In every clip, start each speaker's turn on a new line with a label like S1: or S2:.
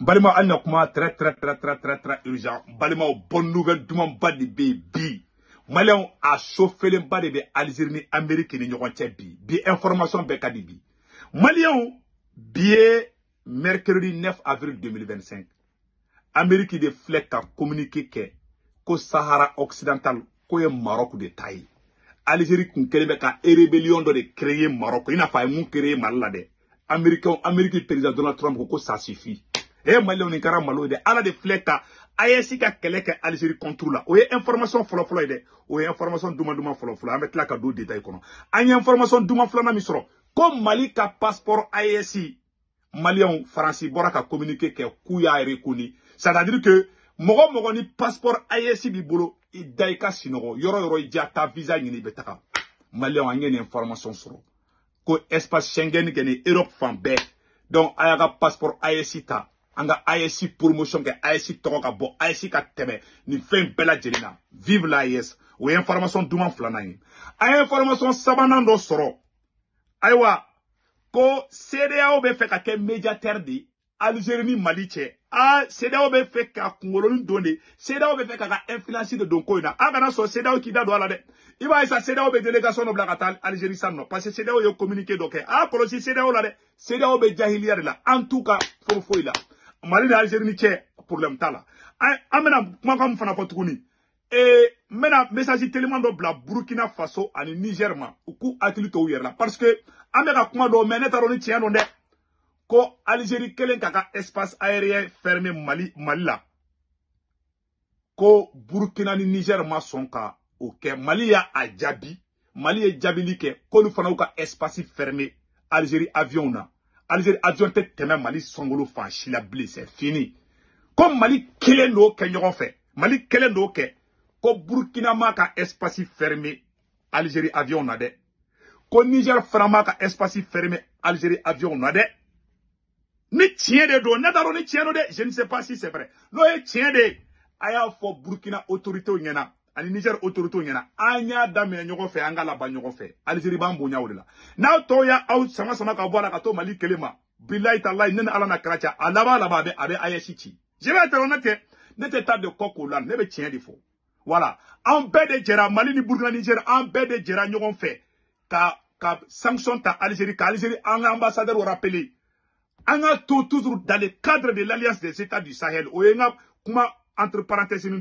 S1: Balima alna kuma très urgent. Balima bonne nouvelle duman ba de bi. Malien a chauffé le bas de Algérie ni Amérique ni ɲɔgɔn cɛ bi. Bi information bɛɛ ka di bi. Malien billet mercredi 9 avril 2025. Amérique de filɛ ka communiqué kɛ ko Sahara occidental ko ye Maroc de ta ye. Algérie kun kɛlen bɛ ka rébellion dɔ de créer Maroc. I n'a fɔ a ye mun créer Mali la dɛ. Amérique président Donald Trump ko ça suffit. Et Malien ni kara malo de ala de filɛ ka AES ka kɛlɛ kɛ Algérie contre la. O ye information fɔlɔ ye dɛ. O ye information duman fɔlɔ. An bɛ tila ka don détail kɔnɔ. An ye information duman filanan min sɔrɔ ko Mali ka passeport AES Malien Faransi bɔra ka communiqué kɛ k'u y'a reconnu. C'est-à-dire que mɔgɔ ni passeport AES b'i bolo i da i ka sinɔgɔ yɔrɔ i ja ta visa ɲini i bɛ taga. Malien an ye nin information sɔrɔ ko espace Schengen kɛ ni Europe fan bɛɛ. Donc a y'a ka passeport AES ta. An ka AES promotion kɛ AES tɔgɔ ka bɔ AES ka tɛmɛ nin fɛn bɛɛ lajɛlen na. Vive l'AES. O ye information duman filanan ye. A ye information sabanan dɔ sɔrɔ. Ayiwa ko CEDEAO bɛ fɛ ka kɛ médiateur de Algérie ni Mali cɛ. CEDEAO bɛ fɛ ka kunkolonin don de. CEDEAO bɛ fɛ ka ka influence de don ko in na. A kana sɔn CEDEAO k'i da don a la dɛ. I b'a ye sa CEDEAO bɛ délégation dɔ bila ka taa Algérie san nɔ. Parce que CEDEAO ye communiqué dɔ kɛ. Kɔlɔsi CEDEAO la dɛ. CEDEAO bɛ jahiliya de la. En tout cas foyi la. Mali ni Algérie ni cɛ problème t'a la. An bɛna kumakan min fana fɔ tuguni. N bɛna message téléman dɔ bila Burkina Faso ani Niger ma. U k'u hakili to u yɛrɛ la. Parce que an bɛ ka kuma dɔw mais ne t'a dɔn ni tiɲɛ don dɛ. Ko Algérie kelen k'a ka espace aérien fermé Mali la. Ko Burkina ni Niger ma sɔn ka o kɛ. Mali y'a jaabi. Mali ye jaabili kɛ k'olu fana y'u ka espace fermé Algérie avion na. Algérie avion tɛ tɛmɛ Mali sɔngolo fan si la bilen, c'est fini. Ko Mali kelen d'o kɛ ɲɔgɔn fɛ. Mali kelen d'o kɛ. Ko Burkina ma ka espace fermé Algérie avion na dɛ. Ko Niger fana ma ka espace fermé Algérie avion na dɛ. Ni tiɲɛ de don, ne t'a dɔn ni tiɲɛ don dɛ. Je ne sais pas si c'est vrai. N'o ye tiɲɛ de ye, a y'a fɔ Burkina autorité ɲɛna ani Niger autorité ɲɛna. An y'a daminɛ ɲɔgɔn fɛ, an ka laban ɲɔgɔn fɛ. Algérie b'an bonya o de la. N'aw tɔw y'aw sama ka bɔ a la ka to Mali kelen ma, bilahi talahi ne ni Ala na kira cɛ, a laban a bɛ AES ci. Je vais être honnête, ne tɛ taa de kɔ k'o la, ne bɛ tiɲɛ de fɔ. Voilà. An bɛɛ de jɛra, Mali ni Burkina Niger, an bɛɛ de jɛra ɲɔgɔn fɛ ka sanction ta Algérie, ka Algérie an ka ambassadeur rappelé. On a toujours dans le cadre de l'Alliance des États du Sahel. Entre parenthèses, il ne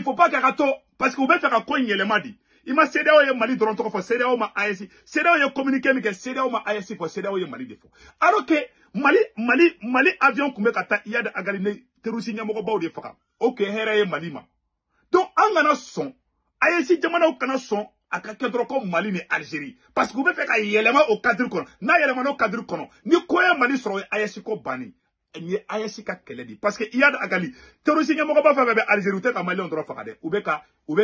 S1: faut pas qu'il y ait parce qu'on veut faire un coin élément dit. Il m'a cédé au Mali de l'autre fois, cédé au AES, cédé au communiqué, mais cédé au AES pour cédé au Mali de faux. Alors que Mali avion comme kata il y a de agariner terrorisme yamogo de faka. Ok, here Mali ma. Donc en gana son AES jamana au kana son à quelqu'un comme Mali et Algérie. Parce que vous faites qu'il y a élément au cadre qu'on n'a élément au cadre qu'on ni quoi Mali sur AES ko bani ni AES ka keledi parce que il y a agali terrorisme mo ko ba fa be Algérie ou te ka Mali on droit fa de ou be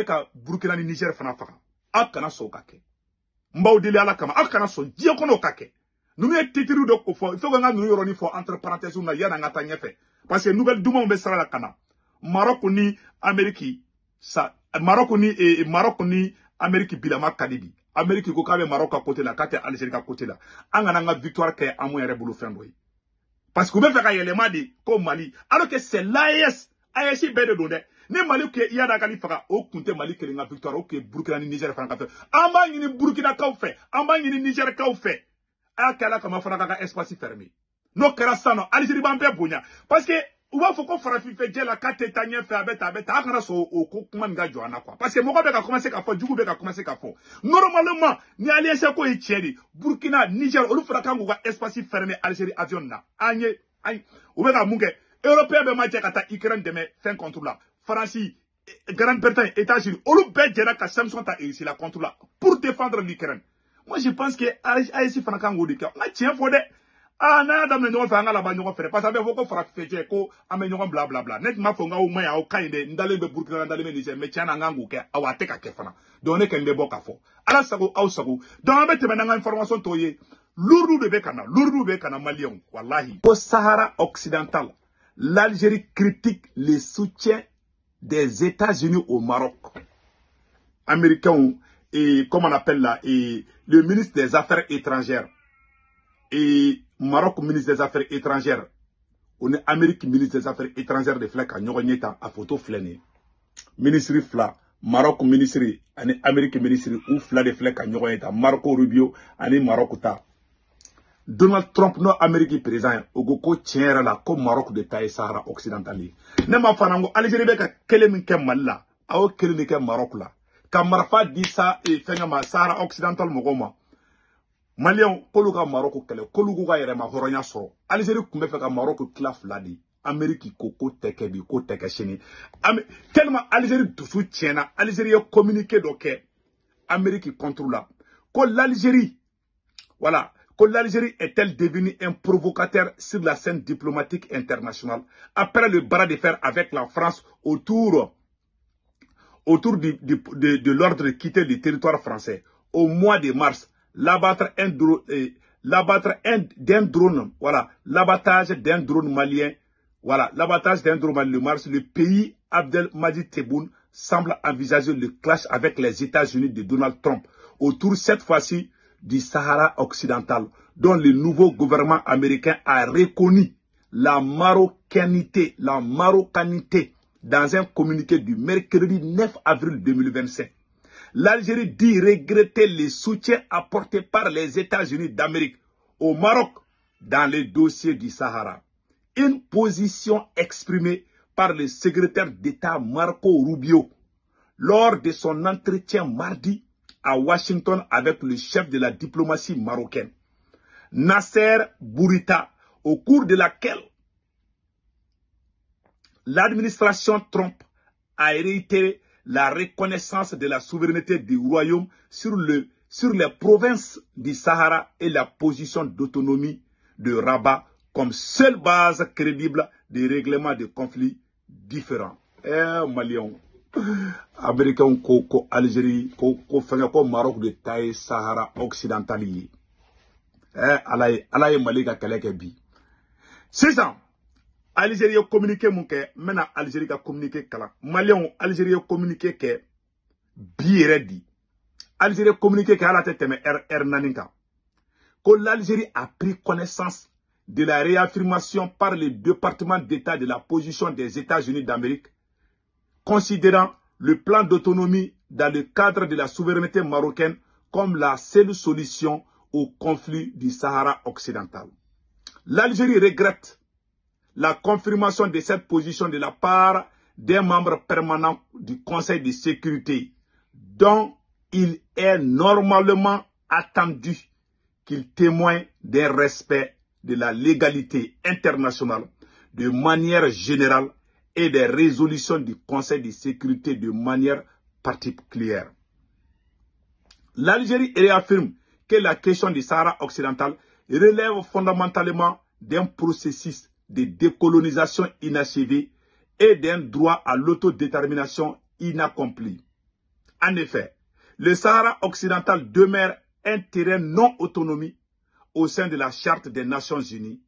S1: ka Burkina ni Niger fana fa akana so ka ke mbaw dili ala kama akana so die ko no ka ke nous est titiru de ko fo il faut que nga nous yoroni fo entre parenthèses na ya na ngata nyefe parce que nouvelle duma be sala kana Maroc ni Amérique ça Maroc ni Amérique bilama kadibi Amérique ko kabe Maroc à côté là kate Algérie à côté là angana nga victoire ke amu yere bulu fendoy parce que vous faites un élément de comme Mali alors que c'est l'AES bede donde ni Mali ke iya da kali faka o kunte Mali ke nga victoire o ke Burkina ni Niger fana ka fe amba ni Burkina ka fe amba ni Niger ka fe akala kama fana ka espace fermé no kera sano Algérie ban pe bonya parce que ou va faut qu'on fera fait la carte tanya fait abeta akana so o ko kuma nga joana quoi parce que moko be ka commencer ka fo jugu be ka commencer ka fo normalement ni alliance ko e tieri Burkina Niger olu fera kan go espace fermé Algérie avion na anye ou be ka munke européen be ma kata Ukraine demain fin contre là France Grande-Bretagne États-Unis olu be jera ka sanction ta ici la contre là pour défendre l'Ukraine. Moi je pense que AES fera kan go de ka na tien fo de na adam ne ɲɔgɔn fɛ an ka laban ɲɔgɔn fɛ parce que a bɛ fɔ ko farafin ko an bɛ ɲɔgɔn bla ne tun b'a fɔ n ka o ma ɲi aw ka ɲi dɛ n dalen bɛ Burkina n dalen bɛ Niger mais tiɲɛ na an kan k'o kɛ aw a tɛ ka kɛ fana donc ne kɔni bɛ bɔ k'a fɔ ala sago aw sago donc an bɛ tɛmɛ n'an ka information tɔw ye lourd bɛ ka na maliyɛnw wallahi. Au Sahara occidental l'Algérie critique le soutien des États-Unis au Maroc. Américains et comme on appelle là et le ministre des Affaires étrangères et Maroc ministre des Affaires étrangères on est Amérique ministre des Affaires étrangères de Flek à Nyogonyeta à photo flâné. Ministre Fla, Maroc ministre, ani Amérique ministre ou Fla de Flek à Nyogonyeta, Marco Rubio, ani Maroc ta. Donald Trump no Amérique président, Ogoko tiens là comme Maroc de taille Sahara occidental. Nema fanango Algérie beka kelemi ke Malla, awo kelemi ke Maroc là. Kamarafa dit ça et fengama Sahara occidental mogoma. Malien koluka Maroc kele, koluka yere ma horonya soro. Algérie kumbe feka Maroc klaf ladi. Amérique ko teke bi ko teke cheni. Tellement Algérie dusu tiena, Algérie communiqué doke. Amérique contrôle là. Ko l'Algérie, voilà. Que l'Algérie est-elle devenue un provocateur sur la scène diplomatique internationale après le bras de fer avec la France autour de l'ordre de quitter le territoire français. Au mois de mars, l'abattage d'un drone, voilà, l'abattage d'un drone malien, voilà, l'abattage d'un drone malien, mars, le pays Abdelmadjid Tebboune semble envisager le clash avec les États-Unis de Donald Trump autour cette fois-ci du Sahara occidental, dont le nouveau gouvernement américain a reconnu la marocanité dans un communiqué du mercredi 9 avril 2025. L'Algérie dit regretter le soutien apporté par les États-Unis d'Amérique au Maroc dans le dossier du Sahara. Une position exprimée par le secrétaire d'État Marco Rubio lors de son entretien mardi à Washington avec le chef de la diplomatie marocaine, Nasser Bourita, au cours de laquelle l'administration Trump a réitéré la reconnaissance de la souveraineté du royaume sur les provinces du Sahara et la position d'autonomie de Rabat comme seule base crédible des règlements de conflits différents. Maliens. Américains ko Algérie ko Maroc de taille Sahara occidental yi alaye Malika keleke bi 6 ans Algérie communiqué mon ke mena Algérie ka communiqué kala Maliens Algérie communiqué ke bi ready Algérie communiqué ke ala tete me naninka que l'Algérie a pris connaissance de la réaffirmation par le département d'État de la position des États-Unis d'Amérique considérant le plan d'autonomie dans le cadre de la souveraineté marocaine comme la seule solution au conflit du Sahara occidental. L'Algérie regrette la confirmation de cette position de la part d'un membre permanent du Conseil de sécurité, dont il est normalement attendu qu'il témoigne d'un respect de la légalité internationale de manière générale et des résolutions du Conseil de sécurité de manière particulière. L'Algérie réaffirme que la question du Sahara occidental relève fondamentalement d'un processus de décolonisation inachevé et d'un droit à l'autodétermination inaccompli. En effet, le Sahara occidental demeure un terrain non autonomie au sein de la Charte des Nations Unies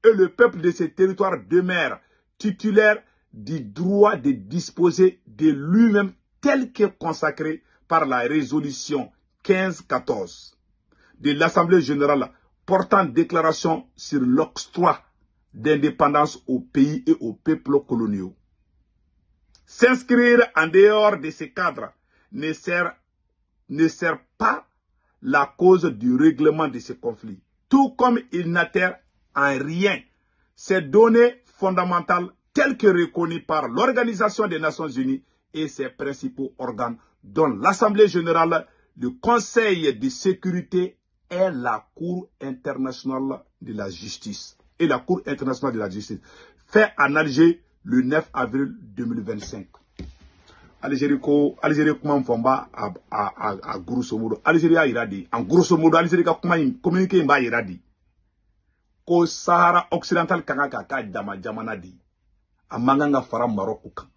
S1: et le peuple de ce territoire demeure titulaire du droit de disposer de lui-même tel que consacré par la résolution 1514 de l'Assemblée générale portant déclaration sur l'octroi d'indépendance aux pays et aux peuples coloniaux. S'inscrire en dehors de ce cadre ne sert pas la cause du règlement de ce conflit, tout comme il n'altère en rien ces données fondamentales telles que reconnues par l'Organisation des Nations Unies et ses principaux organes, dont l'Assemblée générale, le Conseil de sécurité et la Cour internationale de la justice. Et la Cour internationale de la justice, fait en Alger le 9 avril 2025. Algérie comment fomba à grosso modo. Algérie a iradi. En grosso modo, Algérie comment communiquer mba iradi. Ko Sahara occidental kanga ka dama jamana di. Amanganga fara Maroc kan.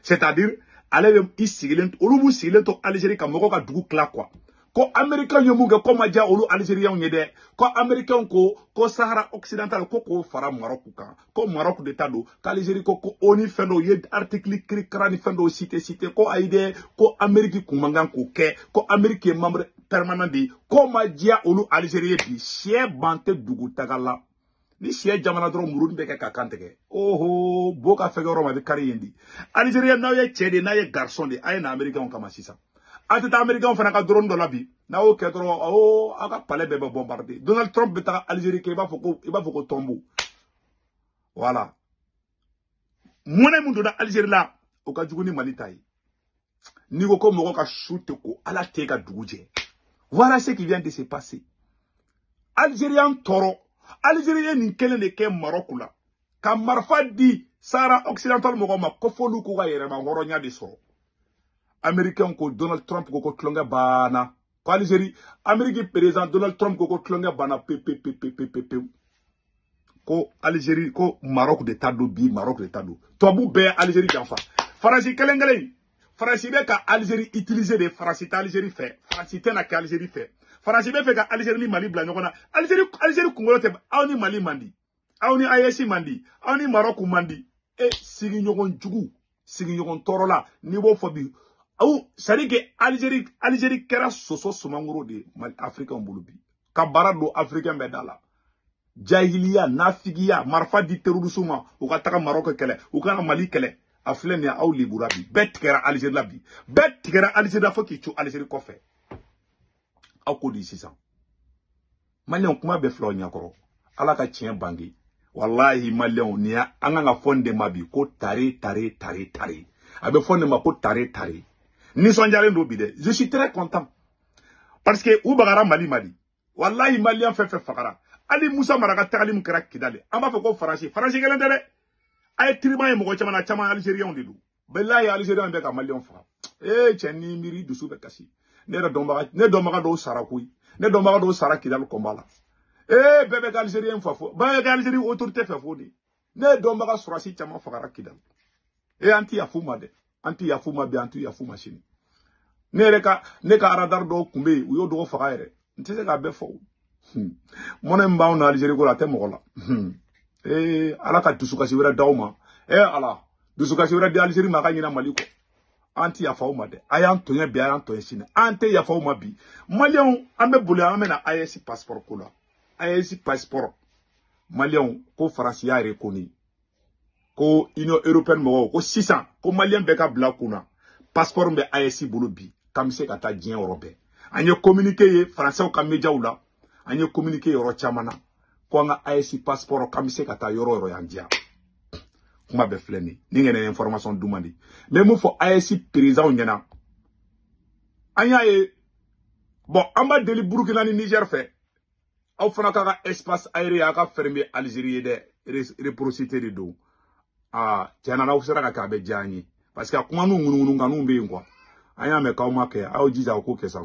S1: C'est-à-dire, allez ici olubu silento Algérie ka moko ka dugu kla quoi. Ko américain yomuga ko maja olu algérien yede ko américain ko Sahara occidental ko fara Maroc kan. Ko Maroc de tado ka Algérie ko oni fendo yed article krani fendo cité ko aide ko Amérique kumangan ko ke ko Amérique membre permanent di ko maja olu algérien di chien bante dugu tagala ni siye jamana doro murun beke ka kanteke oho boka fegoro ma be kari yendi Algérie na ye chede na ye garçon de ay na américain kama sisa atata américain fana ka drone do labi na o ke doro o aka palais bebe bombarder Donald Trump beta Algérie ke ba foko tombo voilà mone mun do da Algérie la o ka juguni Mali tay ni ko mo ka shoot ko ala te ka duguje voilà ce qui vient de se passer Algérien toro Algérien ni kelen de ke Maroc la ka marfa di Sahara occidental mo ma ko folu ko ga yere ma horonya de so Américain ko Donald Trump ko tlonga bana ko Algérie Amérique président Donald Trump ko tlonga bana pe ko Algérie ko Maroc de tado bi Maroc de tado to bu be Algérie janfa France kelengelen France be ka Algérie utiliser de France ta Algérie fait France ta na ka Algérie fait France be fait ka Algérie ni Mali bla nyokona Algérie kungolo te awni Mali mandi awni AES mandi awni Maroc mandi e sigi nyokon jugu sigi nyokon torola ni bo fobi aw sari ke Algérie kera soso sumanguro de Mali africain bulubi ka barado africain be dala jahiliya nafigiya marfa di terrorisme u ka taga Maroc kele u kana Mali kele aflen ya aw libura bi bet kera Algérie labi bet kera Algérie fo ki chu Algérie ko fe aw ko di sisan Malion kuma be flo nyakoro ala ka tien bangi wallahi Malion ni anga fonde mabi ko tare abe fonde ma ko tare ni sonjare ndo bi de je suis très content parce que u bagara Mali wallahi Malien fait fakara Ali Moussa Maraka Talim Krak Kidale. Amba foko Faransi. Faransi gelendere. Ay triba ye mogo chama Algérien de dou. Belaye Algérien beka Malion fa. Cheni miri dusu be kasi. Ne dombaga do sarakui. Ne dombaga do sarakidal kombala. Bebe Algérien fa fo. Bebe Algérien autorité fa fo de. Ne dombaga surasi chama fakara kidal. Anti yafuma de. Anti yafuma bi anti yafuma chini. Ne ka radar do kumbe uyo do fakare. Ntese ka be fo. Mona mbaw na Algérie ko la te mogola ala ka dusukasi wera dawma ala dusukasi wera di Algérie ma ka nyina Mali ko anti ya fawma de ayan tonya bi ayan tonya sine ante ya fawma bi Malion ambe bule amena AES passeport ko la AES passeport Malion ko France ya rekoni ko Union européenne mo ko 600 ko Malien be ka bla kuna passeport be AES bulu bi kamse ka ta dien europe anye communiquer ye français o ka media ula anye communiquer yoro chamana ko nga AES passeport kamise kata yoro yandia kuma be fleni ni ngene information dumandi mais mu fo AES président nyana anya e bon amba deli Burkina ni Niger fait aw fana ka espace aérien ka fermer Algérie de réciprocité de do tiana na usera ka be jani parce que kuma nu ngunu nganu be ngwa anya me ka ma ke aw jija ko ke sa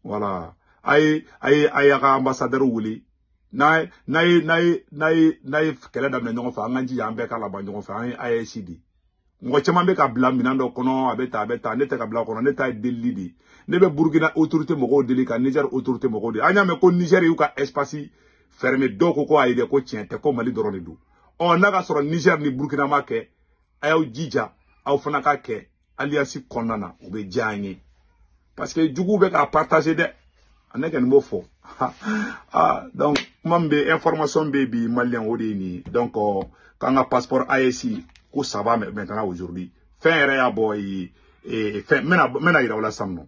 S1: voilà ay ka ambassadeur wuli na kele da menyo fa nganji ya mbe kala ba nyo fa ay AECD ngo chama be ka bla minando kono abeta ne te ka bla kono ne ta delidi ne be Burkina autorité moko deli ka Niger autorité moko de anya me ko Niger yu ka espace fermé doko ko ayde ko tiente ko Mali dorone du on na ka soro Niger ni Burkina ma ke ayo jija aw fana ka ke alliance konana o be jani parce que jugu be ka partager de aneke nbo fo donc mambe information baby Malien odeni donc quand un passeport AES ko ça va maintenant aujourd'hui fin ya boy et fin mena ira wala samno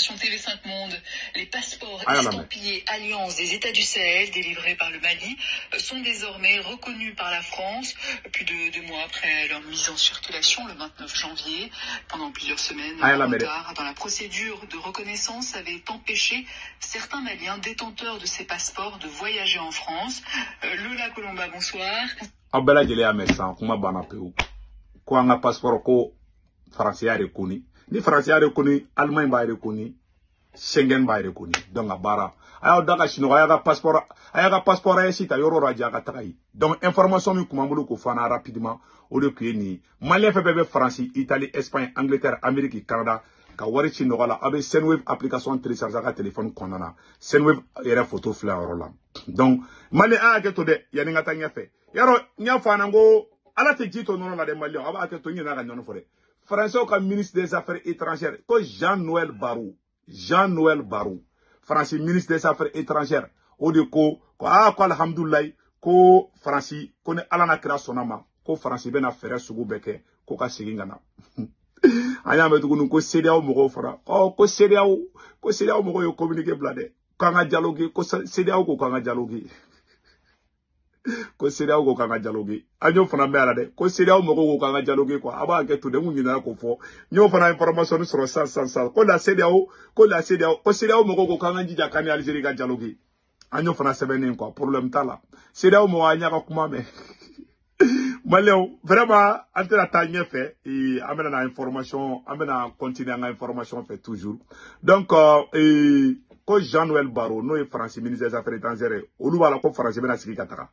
S2: Sur TV5 Monde, les passeports estampillés Alliance des États du Sahel délivrés par le Mali sont désormais reconnus par la France plus de 2 mois après leur mise en circulation le 29 janvier. Pendant plusieurs semaines, un retard dans la procédure de reconnaissance avait empêché certains Maliens détenteurs de ces passeports de voyager en France. Lola Colomba, bonsoir.
S1: Abela jele amesan kuma bana peu. Ko anga passeport ko français a reconnu. Ni français a reconnu, allemand ba reconnu, Schengen ba reconnu. Donc abara. Ayo daga chinois aya passeport AES ta yoro raja ka takai. Donc information mi kuma mbulu ko fana rapidement au lieu que ni Malien fait bébé France, Italie, Espagne, Angleterre, Amérique, Canada ka wari chinois la abe Sendwave application télécharger ka téléphone konana. Sendwave yere photo fleur la. Donc Malien a ke to de yani ngata nya fait. Yaro nya fana ngo ala te jito nono la de Malien aba ke to nya na nyono fore. Français au ministre des Affaires étrangères, que Jean-Noël Barrou, Français ministre des Affaires étrangères, au de ko alhamdoulillah, ko Faransi ko ne ala na kira sɔnna ma ko Faransi bɛna fɛɛrɛ sugu bɛɛ kɛ ko ka segin ka na an y'a mɛn tuguni ko CEDEAO mɔgɔw fara ko CEDEAO mɔgɔw ye communiqué bila dɛ k'an ka dialogue ko CEDEAO ko k'an ka dialogue ko CEDEAO ko k'an ka dialogue an y'o fana mɛn a la dɛ ko CEDEAO mɔgɔw ko k'an ka dialogue quoi a b'a kɛ to de n kun ɲinɛna k'o fɔ n y'o fana information sɔrɔ sisan ko CEDEAO mɔgɔw ko k'an ka jija k'an ni Algérie ka dialogue an y'o fana sɛbɛnnen quoi problème t'a la CEDEAO mɔgɔw an y'a ka kuma mɛn Malien vraiment an tɛna taa ɲɛfɛ an bɛna na information an bɛna continuer an ka information fɛ toujours donc ko Jean-Noël Barrot n'o ye Faransi ministre des affaires étrangères olu b'a la ko Faransi bɛna sigi ka taga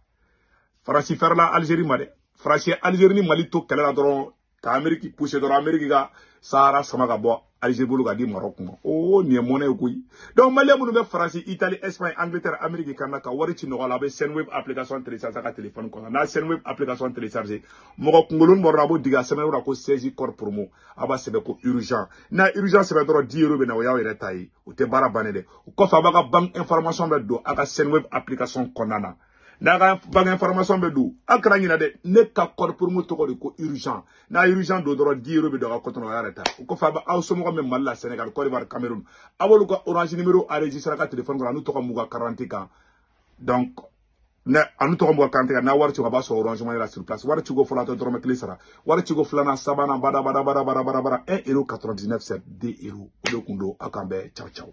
S1: Faransi fɛrɛla Algérie ma dɛ Faransi Algérie ni Mali to kɛlɛ la dɔrɔn ka Amérique pousser dɔrɔn Amérique ka Sahara sama ka bɔ Algérie bolo ka di Maroc ma nin ye mɔnɛ ye koyi donc Malien minnu bɛ Faransi Italie Espagne Angleterre Amérique kan na ka wari ci nɔgɔ la a bɛ Senweb application télécharger a ka téléphone kɔnɔ n'a Senweb application télécharger mɔgɔ kunkolon bɔra a b'o digi a sɛbɛn la ko 16 corps promo a b'a sɛbɛn ko urgent n'a urgent sɛbɛn dɔrɔn 10 € bɛ na o y'aw yɛrɛ ta ye o tɛ baara bannen dɛ o kɔfɛ a b'a ka banque information bɛ don a ka Senweb application kɔnɔna na n'a ka banque information bɛ don a kana ɲinɛ dɛ ne ka corps promo tɔgɔ de ko urgent n'a urgent don dɔrɔn 10 € bɛ don a ka compte la o y'a yɛrɛ ta o kɔfɛ a bɛ aw somɔgɔ min Mali la Sénégal Côte d'Ivoire Cameroun a b'olu ka orange numéro enregistré a ka téléphone kɔnɔ a n'u tɔgɔ m'u ka carte kan donc a n'u tɔgɔ m'u ka carte kan n'a wari ci a b'a sɔrɔ orange money la sur place wari ciko fɔlɔ a tɛ dɔrɔmɛ 1 sara wari ciko filanan sabanan bada 1,99 €, 2 € o de kun don a kan bɛɛ ciao ciao